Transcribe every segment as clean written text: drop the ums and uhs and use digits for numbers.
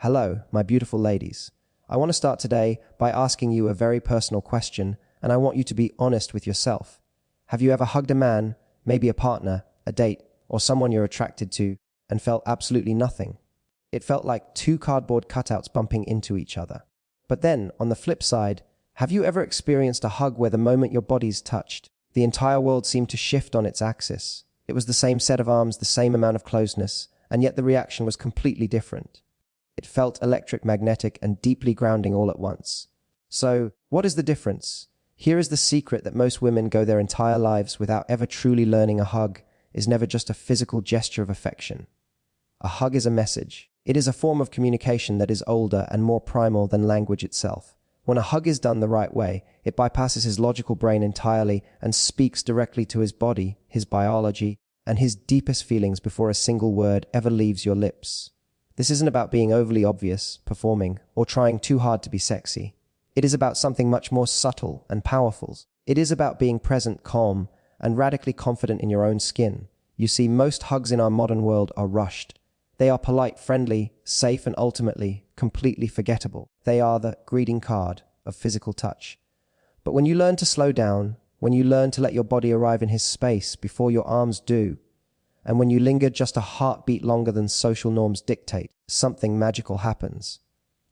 Hello, my beautiful ladies. I want to start today by asking you a very personal question, and I want you to be honest with yourself. Have you ever hugged a man, maybe a partner, a date, or someone you're attracted to, and felt absolutely nothing? It felt like two cardboard cutouts bumping into each other. But then, on the flip side, have you ever experienced a hug where the moment your bodies touched, the entire world seemed to shift on its axis? It was the same set of arms, the same amount of closeness, and yet the reaction was completely different. It felt electric, magnetic, and deeply grounding all at once. So, what is the difference? Here is the secret that most women go their entire lives without ever truly learning. A hug is never just a physical gesture of affection. A hug is a message. It is a form of communication that is older and more primal than language itself. When a hug is done the right way, it bypasses his logical brain entirely and speaks directly to his body, his biology, and his deepest feelings before a single word ever leaves your lips. This isn't about being overly obvious, performing, or trying too hard to be sexy. It is about something much more subtle and powerful. It is about being present, calm, and radically confident in your own skin. You see, most hugs in our modern world are rushed. They are polite, friendly, safe, and ultimately completely forgettable. They are the greeting card of physical touch. But when you learn to slow down, when you learn to let your body arrive in his space before your arms do, and when you linger just a heartbeat longer than social norms dictate, something magical happens.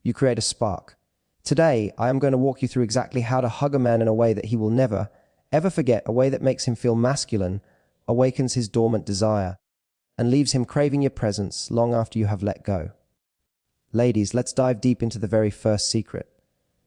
You create a spark. Today, I am going to walk you through exactly how to hug a man in a way that he will never, ever forget, a way that makes him feel masculine, awakens his dormant desire, and leaves him craving your presence long after you have let go. Ladies, let's dive deep into the very first secret.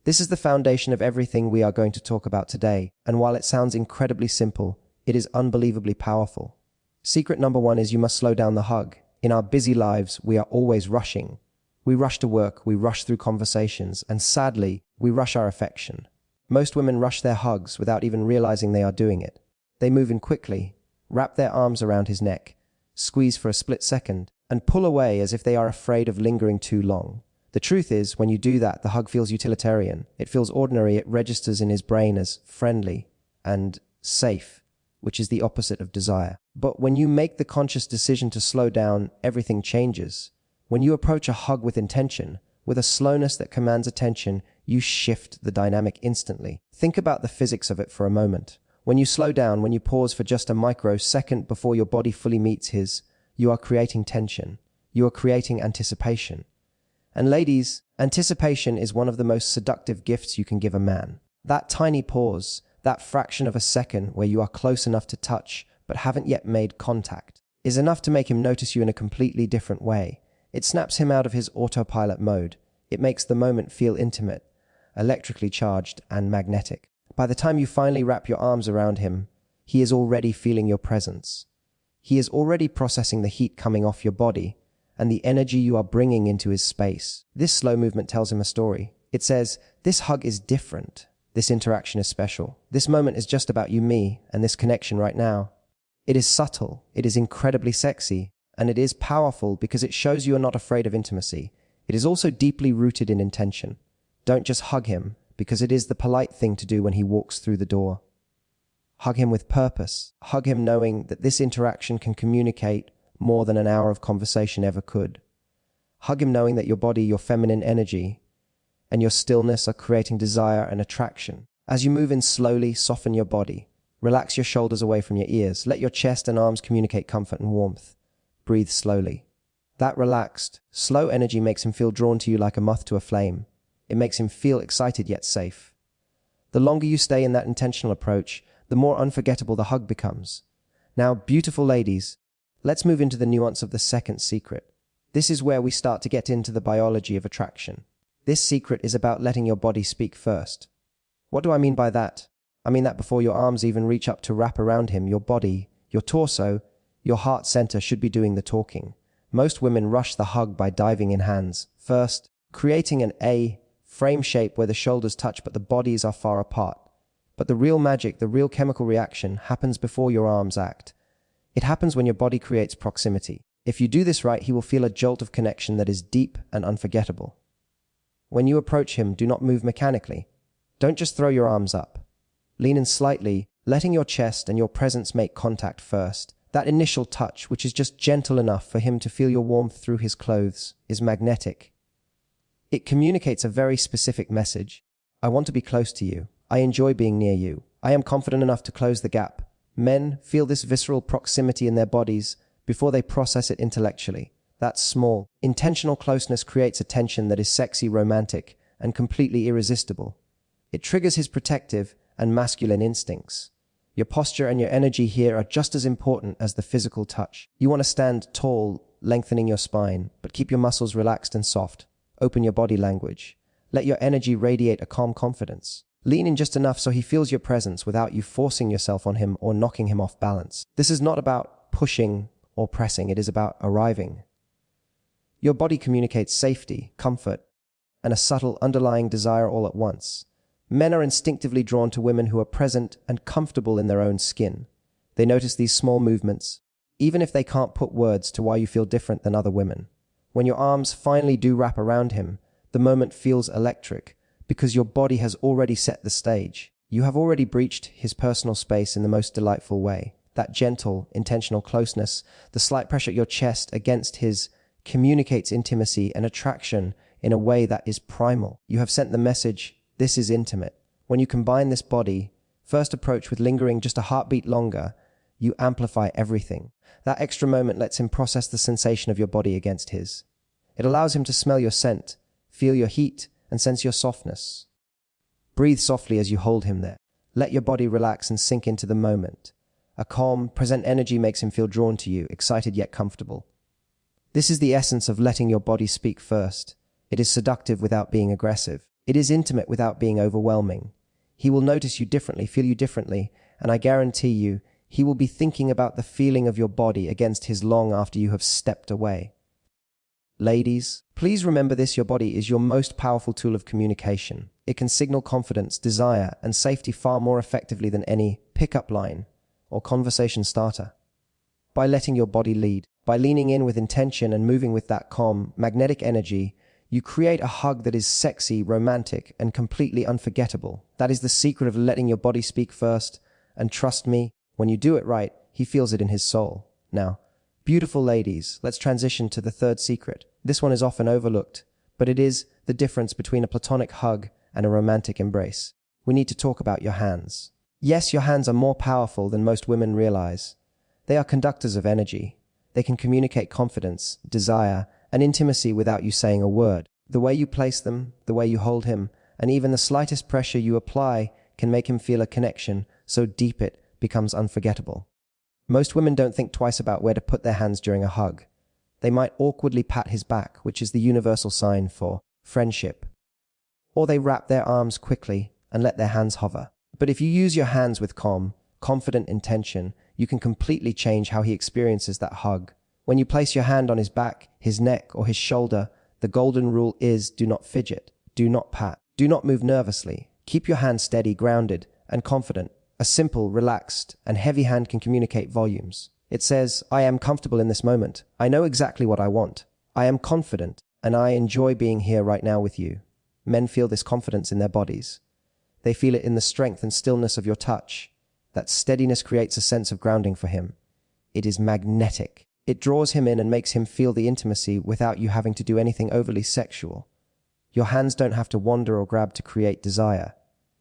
This is the foundation of everything we are going to talk about today, and while it sounds incredibly simple, it is unbelievably powerful. Secret number one is you must slow down the hug. In our busy lives, we are always rushing. We rush to work, we rush through conversations, and sadly, we rush our affection. Most women rush their hugs without even realizing they are doing it. They move in quickly, wrap their arms around his neck, squeeze for a split second, and pull away as if they are afraid of lingering too long. The truth is, when you do that, the hug feels utilitarian. It feels ordinary. It registers in his brain as friendly and safe, which is the opposite of desire. But when you make the conscious decision to slow down, everything changes. When you approach a hug with intention, with a slowness that commands attention, you shift the dynamic instantly. Think about the physics of it for a moment. When you slow down, when you pause for just a microsecond before your body fully meets his, you are creating tension. You are creating anticipation. And ladies, anticipation is one of the most seductive gifts you can give a man. That tiny pause, that fraction of a second where you are close enough to touch but haven't yet made contact, is enough to make him notice you in a completely different way. It snaps him out of his autopilot mode. It makes the moment feel intimate, electrically charged, and magnetic. By the time you finally wrap your arms around him, he is already feeling your presence. He is already processing the heat coming off your body and the energy you are bringing into his space. This slow movement tells him a story. It says, this hug is different. This interaction is special. This moment is just about you, me, and this connection right now. It is subtle, it is incredibly sexy, and it is powerful because it shows you are not afraid of intimacy. It is also deeply rooted in intention. Don't just hug him, because it is the polite thing to do when he walks through the door. Hug him with purpose. Hug him knowing that this interaction can communicate more than an hour of conversation ever could. Hug him knowing that your body, your feminine energy, and your stillness are creating desire and attraction. As you move in slowly, soften your body. Relax your shoulders away from your ears. Let your chest and arms communicate comfort and warmth. Breathe slowly. That relaxed, slow energy makes him feel drawn to you like a moth to a flame. It makes him feel excited yet safe. The longer you stay in that intentional approach, the more unforgettable the hug becomes. Now, beautiful ladies, let's move into the nuance of the second secret. This is where we start to get into the biology of attraction. This secret is about letting your body speak first. What do I mean by that? I mean that before your arms even reach up to wrap around him, your body, your torso, your heart center should be doing the talking. Most women rush the hug by diving in hands first, creating an A-frame shape where the shoulders touch but the bodies are far apart. But the real magic, the real chemical reaction happens before your arms act. It happens when your body creates proximity. If you do this right, he will feel a jolt of connection that is deep and unforgettable. When you approach him, do not move mechanically. Don't just throw your arms up. Lean in slightly, letting your chest and your presence make contact first. That initial touch, which is just gentle enough for him to feel your warmth through his clothes, is magnetic. It communicates a very specific message. I want to be close to you. I enjoy being near you. I am confident enough to close the gap. Men feel this visceral proximity in their bodies before they process it intellectually. That small, intentional closeness creates a tension that is sexy, romantic, and completely irresistible. It triggers his protective and masculine instincts. Your posture and your energy here are just as important as the physical touch. You want to stand tall, lengthening your spine, but keep your muscles relaxed and soft. Open your body language. Let your energy radiate a calm confidence. Lean in just enough so he feels your presence without you forcing yourself on him or knocking him off balance. This is not about pushing or pressing. It is about arriving. Your body communicates safety, comfort, and a subtle underlying desire all at once. Men are instinctively drawn to women who are present and comfortable in their own skin. They notice these small movements, even if they can't put words to why you feel different than other women. When your arms finally do wrap around him, the moment feels electric because your body has already set the stage. You have already breached his personal space in the most delightful way. That gentle, intentional closeness, the slight pressure at your chest against his, communicates intimacy and attraction in a way that is primal. You have sent the message, this is intimate. When you combine this body, first approach with lingering just a heartbeat longer, you amplify everything. That extra moment lets him process the sensation of your body against his. It allows him to smell your scent, feel your heat, and sense your softness. Breathe softly as you hold him there. Let your body relax and sink into the moment. A calm, present energy makes him feel drawn to you, excited yet comfortable. This is the essence of letting your body speak first. It is seductive without being aggressive. It is intimate without being overwhelming. He will notice you differently, feel you differently, and I guarantee you, he will be thinking about the feeling of your body against his long after you have stepped away. Ladies, please remember this: your body is your most powerful tool of communication. It can signal confidence, desire, and safety far more effectively than any pickup line or conversation starter. By letting your body lead, by leaning in with intention and moving with that calm, magnetic energy, you create a hug that is sexy, romantic, and completely unforgettable. That is the secret of letting your body speak first, and trust me, when you do it right, he feels it in his soul. Now, beautiful ladies, let's transition to the third secret. This one is often overlooked, but it is the difference between a platonic hug and a romantic embrace. We need to talk about your hands. Yes, your hands are more powerful than most women realize. They are conductors of energy. They can communicate confidence, desire, and intimacy without you saying a word. The way you place them, the way you hold him, and even the slightest pressure you apply can make him feel a connection so deep it becomes unforgettable. Most women don't think twice about where to put their hands during a hug. They might awkwardly pat his back, which is the universal sign for friendship. Or they wrap their arms quickly and let their hands hover. But if you use your hands with calm, confident intention, you can completely change how he experiences that hug. When you place your hand on his back, his neck, or his shoulder, the golden rule is do not fidget, do not pat, do not move nervously. Keep your hand steady, grounded, and confident. A simple, relaxed, and heavy hand can communicate volumes. It says, I am comfortable in this moment. I know exactly what I want. I am confident, and I enjoy being here right now with you. Men feel this confidence in their bodies. They feel it in the strength and stillness of your touch. That steadiness creates a sense of grounding for him. It is magnetic. It draws him in and makes him feel the intimacy without you having to do anything overly sexual. Your hands don't have to wander or grab to create desire.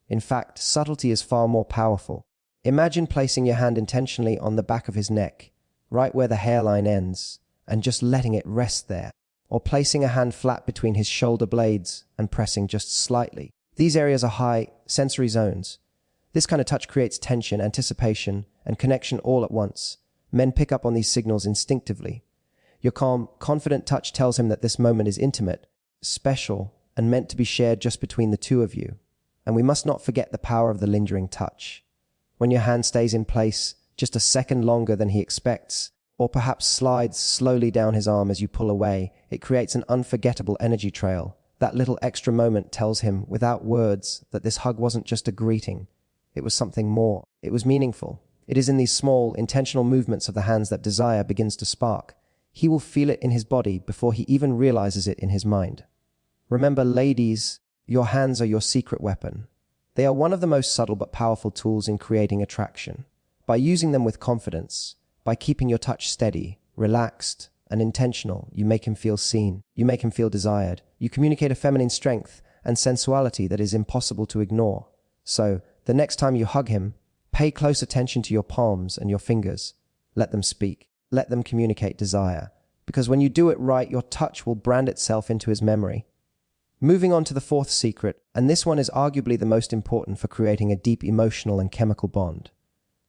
In fact, subtlety is far more powerful. Imagine placing your hand intentionally on the back of his neck, right where the hairline ends, and just letting it rest there. Or placing a hand flat between his shoulder blades and pressing just slightly. These areas are high sensory zones. This kind of touch creates tension, anticipation, and connection all at once. Men pick up on these signals instinctively. Your calm, confident touch tells him that this moment is intimate, special, and meant to be shared just between the two of you. And we must not forget the power of the lingering touch. When your hand stays in place just a second longer than he expects, or perhaps slides slowly down his arm as you pull away, it creates an unforgettable energy trail. That little extra moment tells him, without words, that this hug wasn't just a greeting. It was something more. It was meaningful. It is in these small, intentional movements of the hands that desire begins to spark. He will feel it in his body before he even realizes it in his mind. Remember, ladies, your hands are your secret weapon. They are one of the most subtle but powerful tools in creating attraction. By using them with confidence, by keeping your touch steady, relaxed, and intentional. You make him feel seen. You make him feel desired. You communicate a feminine strength and sensuality that is impossible to ignore. So, the next time you hug him, pay close attention to your palms and your fingers. Let them speak. Let them communicate desire. Because when you do it right, your touch will brand itself into his memory. Moving on to the fourth secret, and this one is arguably the most important for creating a deep emotional and chemical bond.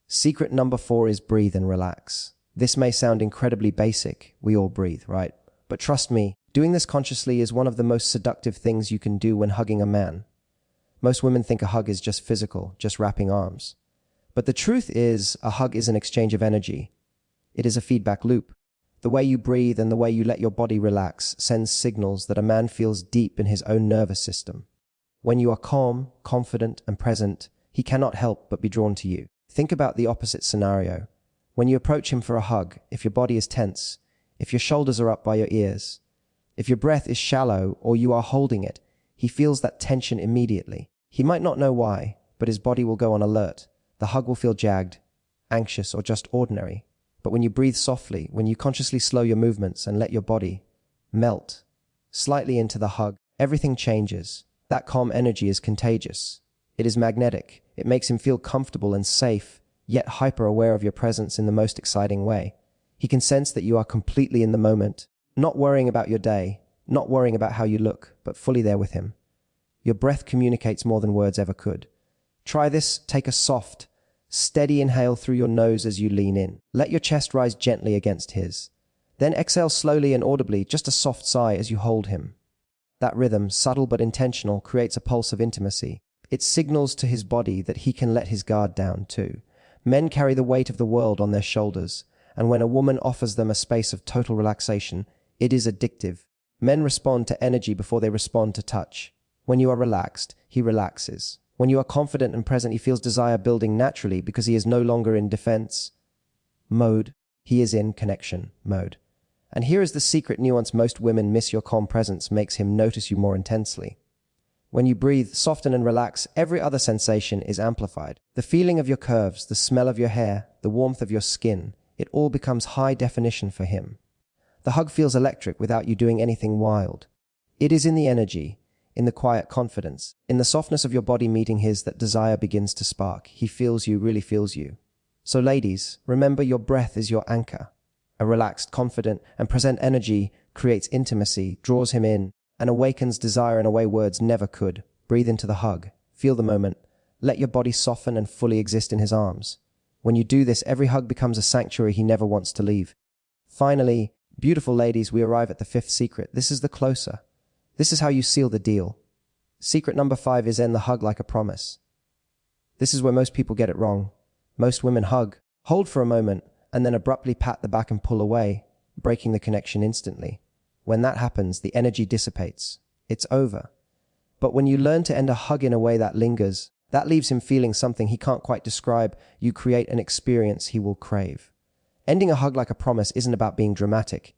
Secret number 4 is breathe and relax. This may sound incredibly basic. We all breathe, right? But trust me, doing this consciously is one of the most seductive things you can do when hugging a man. Most women think a hug is just physical, just wrapping arms. But the truth is, a hug is an exchange of energy. It is a feedback loop. The way you breathe and the way you let your body relax sends signals that a man feels deep in his own nervous system. When you are calm, confident, and present, he cannot help but be drawn to you. Think about the opposite scenario. When you approach him for a hug, if your body is tense, if your shoulders are up by your ears, if your breath is shallow or you are holding it, he feels that tension immediately. He might not know why, but his body will go on alert. The hug will feel jagged, anxious, or just ordinary. But when you breathe softly, when you consciously slow your movements and let your body melt slightly into the hug, everything changes. That calm energy is contagious. It is magnetic. It makes him feel comfortable and safe, yet hyper-aware of your presence in the most exciting way. He can sense that you are completely in the moment, not worrying about your day, not worrying about how you look, but fully there with him. Your breath communicates more than words ever could. Try this. Take a soft, steady inhale through your nose as you lean in. Let your chest rise gently against his. Then exhale slowly and audibly, just a soft sigh as you hold him. That rhythm, subtle but intentional, creates a pulse of intimacy. It signals to his body that he can let his guard down too. Men carry the weight of the world on their shoulders, and when a woman offers them a space of total relaxation, it is addictive. Men respond to energy before they respond to touch. When you are relaxed, he relaxes. When you are confident and present, he feels desire building naturally because he is no longer in defense mode. He is in connection mode. And here is the secret nuance most women miss: your calm presence makes him notice you more intensely. When you breathe, soften and relax, every other sensation is amplified. The feeling of your curves, the smell of your hair, the warmth of your skin, it all becomes high definition for him. The hug feels electric without you doing anything wild. It is in the energy, in the quiet confidence, in the softness of your body meeting his that desire begins to spark. He feels you, really feels you. So ladies, remember your breath is your anchor. A relaxed, confident, and present energy creates intimacy, draws him in, and awakens desire in a way words never could. Breathe into the hug. Feel the moment. Let your body soften and fully exist in his arms. When you do this, every hug becomes a sanctuary he never wants to leave. Finally, beautiful ladies, we arrive at the fifth secret. This is the closer. This is how you seal the deal. Secret number 5 is end the hug like a promise. This is where most people get it wrong. Most women hug, hold for a moment, and then abruptly pat the back and pull away, breaking the connection instantly. When that happens, the energy dissipates. It's over. But when you learn to end a hug in a way that lingers, that leaves him feeling something he can't quite describe, you create an experience he will crave. Ending a hug like a promise isn't about being dramatic.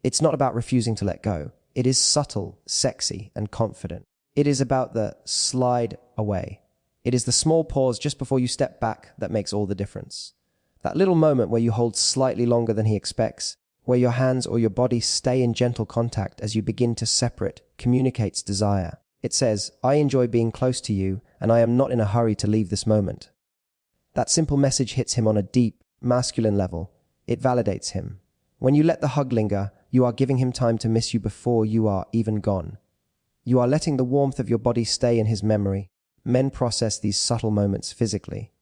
It's not about refusing to let go. It is subtle, sexy, and confident. It is about the slide away. It is the small pause just before you step back that makes all the difference. That little moment where you hold slightly longer than he expects, where your hands or your body stay in gentle contact as you begin to separate, communicates desire. It says, I enjoy being close to you, and I am not in a hurry to leave this moment. That simple message hits him on a deep, masculine level. It validates him. When you let the hug linger, you are giving him time to miss you before you are even gone. You are letting the warmth of your body stay in his memory. Men process these subtle moments physically.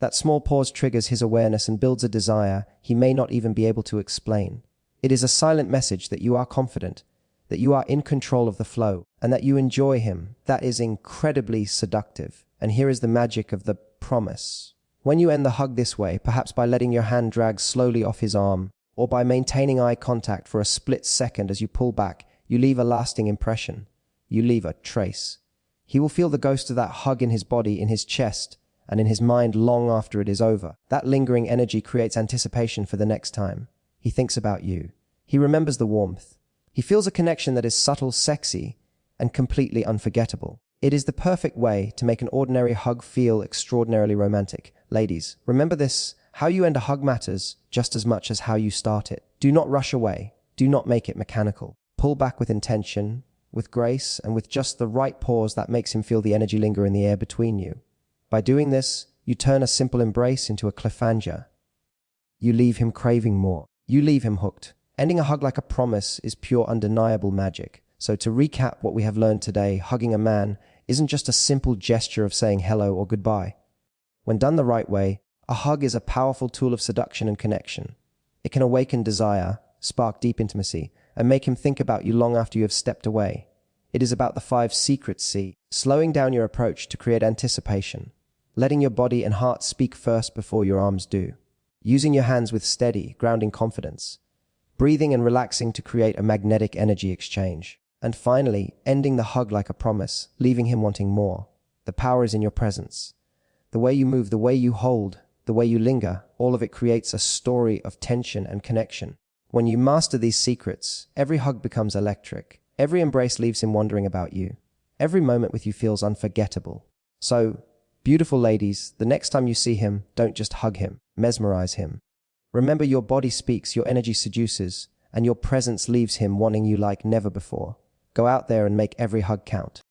That small pause triggers his awareness and builds a desire he may not even be able to explain. It is a silent message that you are confident, that you are in control of the flow, and that you enjoy him. That is incredibly seductive. And here is the magic of the promise. When you end the hug this way, perhaps by letting your hand drag slowly off his arm, or by maintaining eye contact for a split second as you pull back, you leave a lasting impression. You leave a trace. He will feel the ghost of that hug in his body, in his chest, and in his mind long after it is over. That lingering energy creates anticipation for the next time. He thinks about you. He remembers the warmth. He feels a connection that is subtle, sexy, and completely unforgettable. It is the perfect way to make an ordinary hug feel extraordinarily romantic. Ladies, remember this: how you end a hug matters just as much as how you start it. Do not rush away. do not make it mechanical. Pull back with intention, with grace, and with just the right pause that makes him feel the energy linger in the air between you. By doing this, you turn a simple embrace into a cliffhanger. You leave him craving more. You leave him hooked. Ending a hug like a promise is pure undeniable magic. So to recap what we have learned today, hugging a man isn't just a simple gesture of saying hello or goodbye. When done the right way, a hug is a powerful tool of seduction and connection. It can awaken desire, spark deep intimacy, and make him think about you long after you have stepped away. It is about the 5 secrets C, slowing down your approach to create anticipation, letting your body and heart speak first before your arms do, using your hands with steady, grounding confidence, breathing and relaxing to create a magnetic energy exchange, and finally, ending the hug like a promise, leaving him wanting more. The power is in your presence. The way you move, the way you hold, the way you linger, all of it creates a story of tension and connection. When you master these secrets, every hug becomes electric. Every embrace leaves him wondering about you. Every moment with you feels unforgettable. So, beautiful ladies, the next time you see him, don't just hug him, mesmerize him. Remember, your body speaks, your energy seduces, and your presence leaves him wanting you like never before. Go out there and make every hug count.